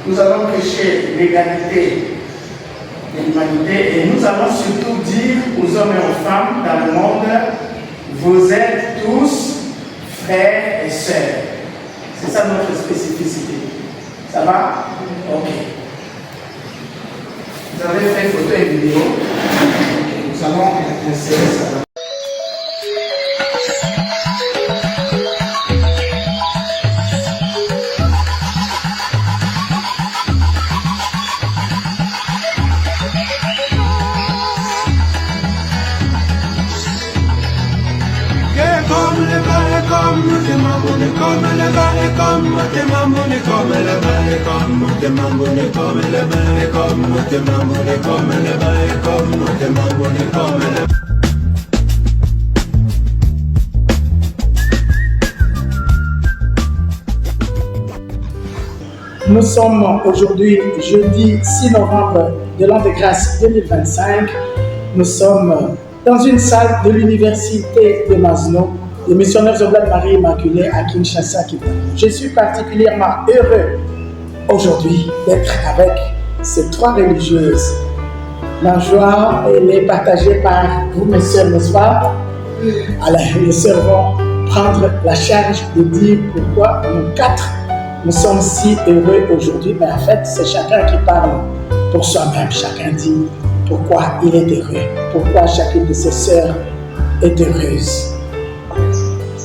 nous allons prêcher l'égalité de l'humanité et nous allons surtout dire aux hommes et aux femmes dans le monde, vous êtes tous frères et sœurs. C'est ça notre spécificité. Ça va? Ok. Vous avez fait photo et vidéo. Nous allons insérer ça. Nous sommes aujourd'hui jeudi 6 novembre de l'an de grâce 2025. Nous sommes dans une salle de l'université de Masno, des missionnaires Oblates Marie Immaculée à Kinshasa, Kitana. Je suis particulièrement heureux aujourd'hui d'être avec ces trois religieuses. La joie, elle est partagée par vous, mes sœurs, n'est-ce pas? Alors, les sœurs vont prendre la charge de dire pourquoi nous quatre, nous sommes si heureux aujourd'hui. Mais en fait, c'est chacun qui parle pour soi-même. Chacun dit pourquoi il est heureux, pourquoi chacune de ses sœurs est heureuse.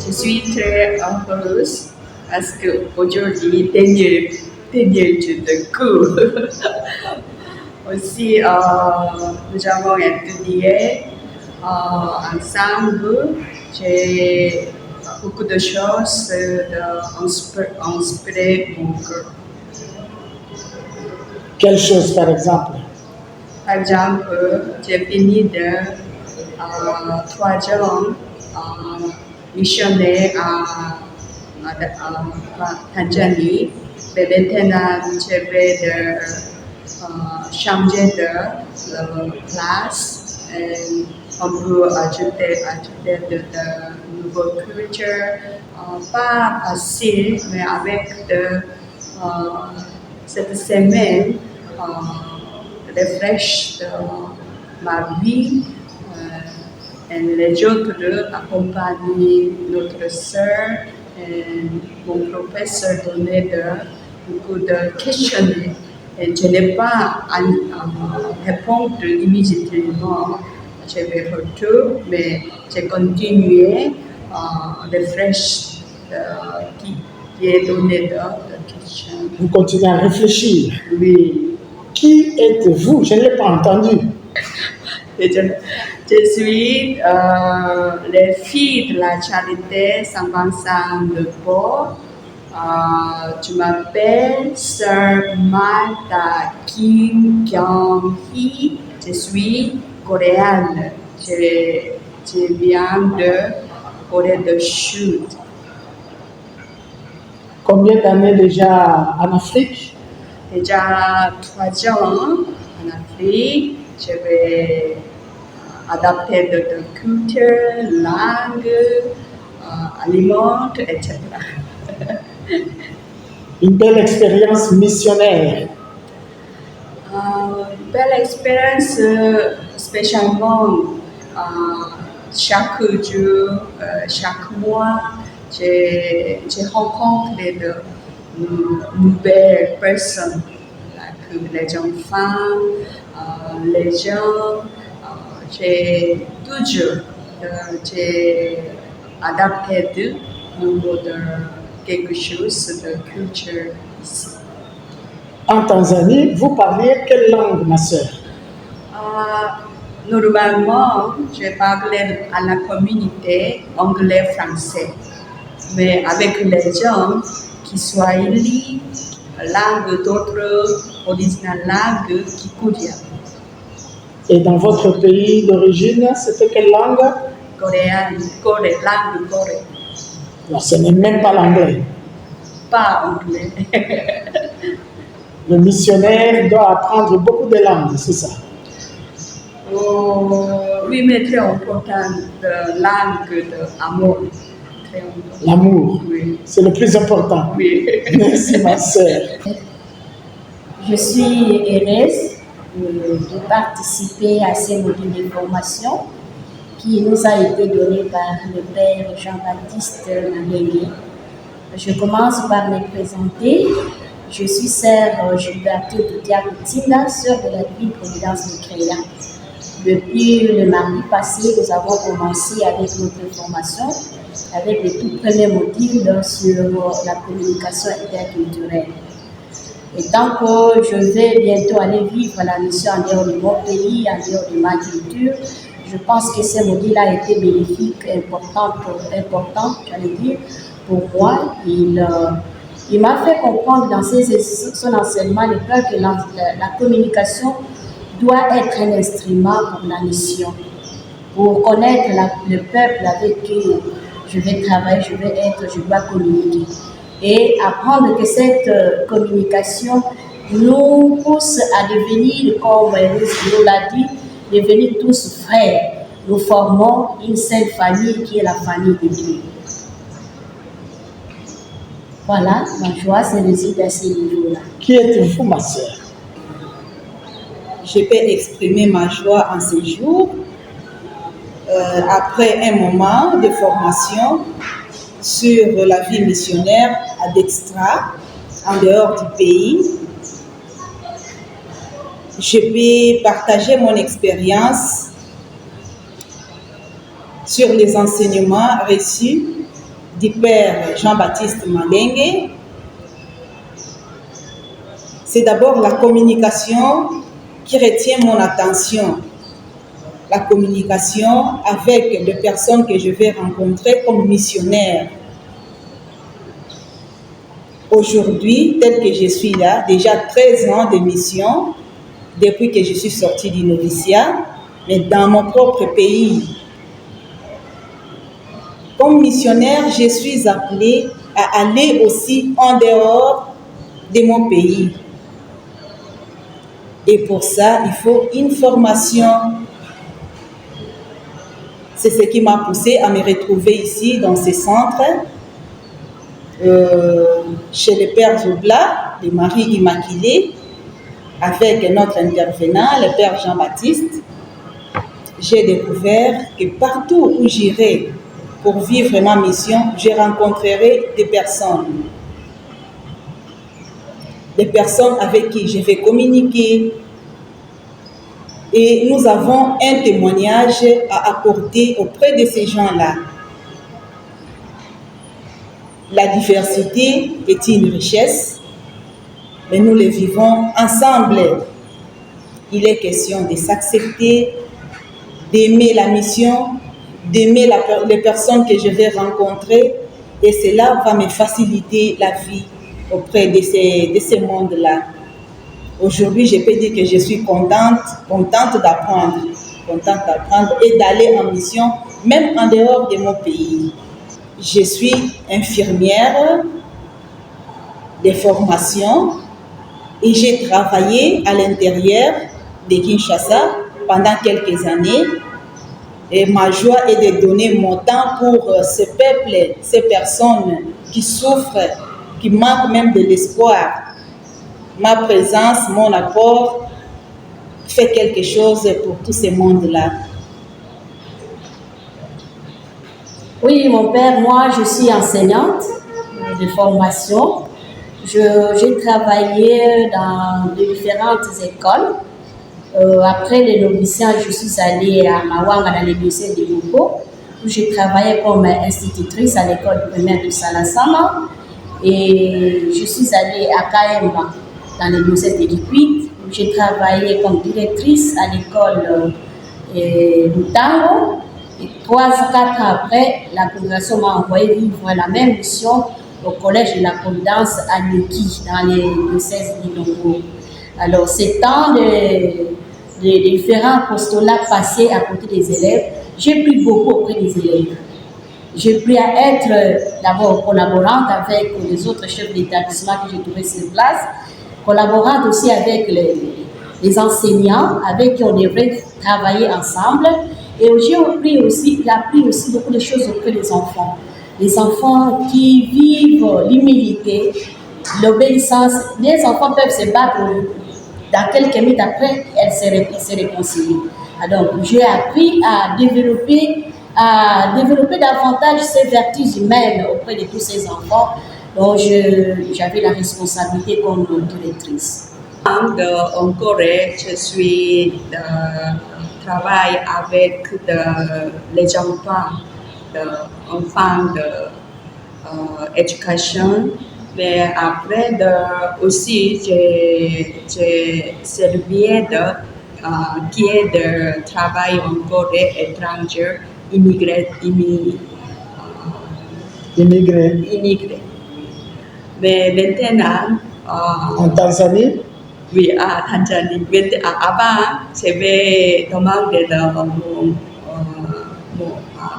Je suis très heureuse parce qu'aujourd'hui, dernier jour de cours. Aussi, nous avons étudié ensemble. J'ai beaucoup de choses inspiré mon cœur. Quelle chose, par exemple? Par exemple, j'ai fini de 3 ans missionnaire à Tanzanie. Mais maintenant, je vais changer de place. Et on peut ajouter de nouvelles cultures. Pas facile, mais avec cette semaine, refresh ma vie. Et les autres accompagnent notre sœur et mon professeur donnait beaucoup de questions. Et je n'ai pas à répondre immédiatement. Je vais retourner, mais j'ai continué refresh qui est donné de questions. Vous continuez à réfléchir? Oui. Qui êtes-vous? Je ne l'ai pas entendu. Je suis les filles de la charité Saint-Vincent de Paul. Je m'appelle Sœur Martha Kim Kyung-hee. Je suis coréenne. Je viens de Corée du Sud. Combien d'années déjà en Afrique? Déjà 3 ans en Afrique. Je vais adapter de culture, langue, aliments, etc. Une belle expérience missionnaire. Belle expérience, spécialement chaque jour, chaque mois, j'ai rencontré de nouvelles personnes, les enfants, les gens. J'ai toujours adapté de nouveau de quelque chose de culture ici. En Tanzanie, vous parliez quelle langue, ma sœur? Normalement, je parlais à la communauté anglais-français, mais avec les gens qui Swahili, langue d'autres originales langues kikuria. Et dans votre pays d'origine, c'était quelle langue? Coréenne, langue coréenne. Non, ce n'est même pas l'anglais. Pas anglais. Le missionnaire doit apprendre beaucoup de langues, c'est ça? Oui, mais très important, de langue d'amour. L'amour, oui. C'est le plus important. Oui. Merci ma sœur. Je suis heureuse de participer à ces modules de formation qui nous a été donné par le Père Jean-Baptiste Malengue. Je commence par me présenter. Je suis sœur Gilberto Doudia Coutinga, sœur de la Divine Providence de Créa. Depuis le mardi passé, nous avons commencé avec notre formation, avec les tout premiers modules sur la communication interculturelle. Et tant que je vais bientôt aller vivre la mission en dehors de mon pays, en dehors de ma culture, je pense que ce module a été bénéfique, important, j'allais dire, pour moi. Il m'a fait comprendre dans son enseignement que la communication doit être un instrument pour la mission, pour connaître le peuple avec qui je vais travailler, je dois communiquer. Et apprendre que cette communication nous pousse à devenir, comme nous l'a dit, devenir tous frères. Nous formons une seule famille qui est la famille de Dieu. Voilà, ma joie se réside à ce niveau-là. Qui êtes-vous, ma sœur? Je peux exprimer ma joie en ce jour après un moment de formation sur la vie missionnaire à Dextra, en dehors du pays. Je peux partager mon expérience sur les enseignements reçus du Père Jean-Baptiste Malengue. C'est d'abord la communication qui retient mon attention. La communication avec les personnes que je vais rencontrer comme missionnaires. Aujourd'hui, tel que je suis là, déjà 13 ans de mission, depuis que je suis sortie du noviciat, mais dans mon propre pays. Comme missionnaire, je suis appelée à aller aussi en dehors de mon pays. Et pour ça, il faut une formation. C'est ce qui m'a poussée à me retrouver ici, dans ce centre, chez le Père Zoubla, de Marie Immaculée, avec notre intervenant, le Père Jean-Baptiste. J'ai découvert que partout où j'irai pour vivre ma mission, je rencontrerai des personnes avec qui je vais communiquer. Et nous avons un témoignage à apporter auprès de ces gens-là. La diversité est une richesse, mais nous le vivons ensemble. Il est question de s'accepter, d'aimer la mission, d'aimer les personnes que je vais rencontrer, et cela va me faciliter la vie auprès de ces mondes-là. Aujourd'hui, je peux dire que je suis contente d'apprendre et d'aller en mission, même en dehors de mon pays. Je suis infirmière de formation et j'ai travaillé à l'intérieur de Kinshasa pendant quelques années. Et ma joie est de donner mon temps pour ce peuple, ces personnes qui souffrent, qui manquent même de l'espoir. Ma présence, mon apport fait quelque chose pour tout ce monde-là. Oui, mon père, moi, je suis enseignante de formation. J'ai travaillé dans de différentes écoles. Après le noviciat, je suis allée à Mawanga dans le diocèse de Boko, où j'ai travaillé comme institutrice à l'école primaire de Salasama. Et je suis allée à Kaemba, dans le diocèse de Liquid, où j'ai travaillé comme directrice à l'école d'Utango. Et 3 ou 4 ans après, la congrégation m'a envoyé vivre la même mission au collège de la Providence à Niki, dans les diocèses d'Ilongo. Alors, c'est tant de différents postulats passés à côté des élèves. J'ai pris beaucoup auprès des élèves. J'ai pris à être d'abord collaborante avec les autres chefs d'établissement que j'ai trouvés sur place, collaborante aussi avec les enseignants avec qui on devrait travailler ensemble. Et j'ai appris aussi beaucoup de choses auprès des enfants. Les enfants qui vivent l'humilité, l'obéissance, les enfants peuvent se battre dans quelques minutes après, elles se réconcilient. Donc, j'ai appris à développer davantage ces vertus humaines auprès de tous ces enfants dont j'avais la responsabilité comme directrice. En Corée, je suis travaille avec les enfants de éducation, mais après aussi j'ai servi qui est de travail en Corée étranger, immigré. Mais maintenant, En Tanzanie? oui, à Tanzanie. Avant, j'avais demandé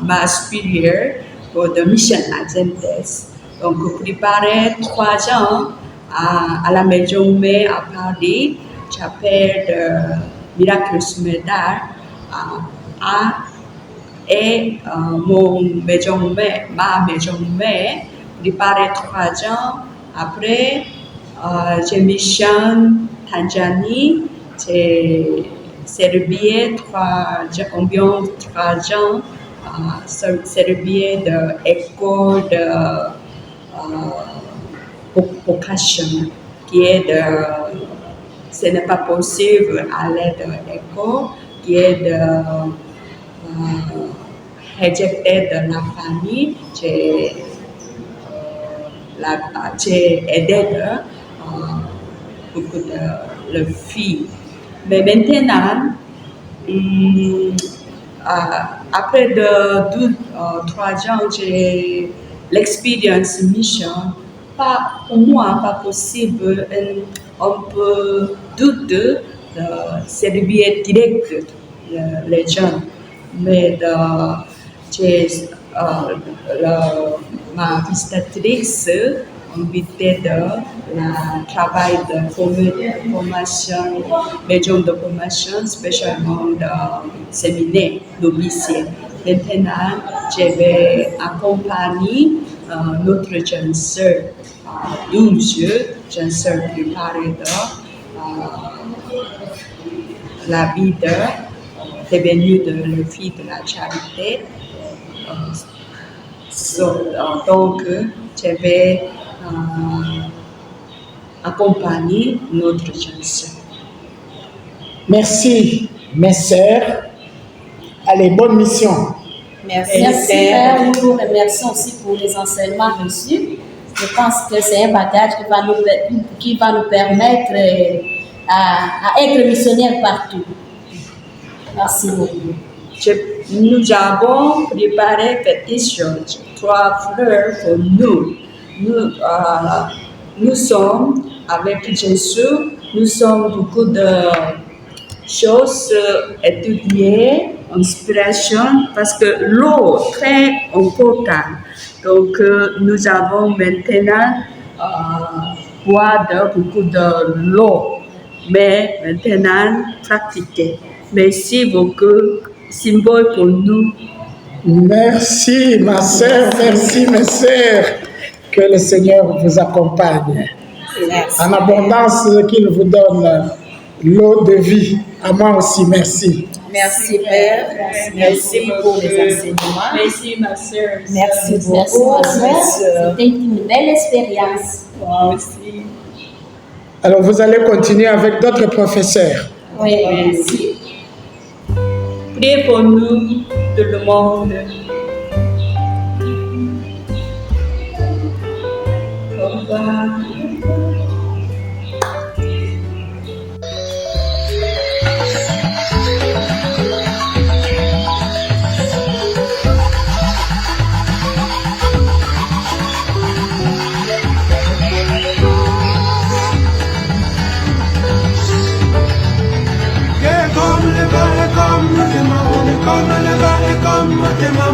ma supérieure pour de mission agentes. Donc, préparer 3 ans à la maison mère à Paris. J'appelle de Miraculous Médard et ma maison mère préparer 3 ans. Après, j'ai mission Tanzanie, j'ai servi environ 3 ans, servi de école de vocation, qui est ce n'est pas possible à l'aide de l'école, qui est de rejeter de la famille, j'ai aidé beaucoup de filles. Mais maintenant, après 3 ans, j'ai l'expérience mission. Pour moi, pas possible. On peut douter de servir direct les jeunes. Mais ma visitatrice invitée de la travail de formation, maison de formation, spécialement de séminaire d'officier. Maintenant, je vais accompagner notre jeune sœur, 12 jeunes sœurs préparées de la vie devenue de la fille de la charité. Donc, je vais accompagner notre jeune sœur. Merci, mes sœurs. Allez, bonne mission. Merci Père, nous vous remercions aussi pour les enseignements reçus. Je pense que c'est un bagage qui va nous permettre à être missionnaires partout. Merci beaucoup. Nous avons préparé petites choses, 3 fleurs pour nous. Nous sommes avec Jésus, nous sommes beaucoup de choses étudiées, inspiration, parce que l'eau est très importante. Donc, nous avons maintenant boire beaucoup de l'eau, mais maintenant pratiquer. Merci beaucoup, symbole pour nous. Merci, ma sœur, merci, mes sœurs. Que le Seigneur vous accompagne. Merci. En abondance, qu'il vous donne l'eau de vie. À moi aussi, merci. Merci Père, merci pour les enseignements. Merci ma sœur. Merci Merci, beaucoup, ma sœur. ma sœur. C'était une belle expérience. Moi aussi. Alors, vous allez continuer avec d'autres professeurs. Oui, merci. Priez pour nous, tout le monde. Au revoir. Come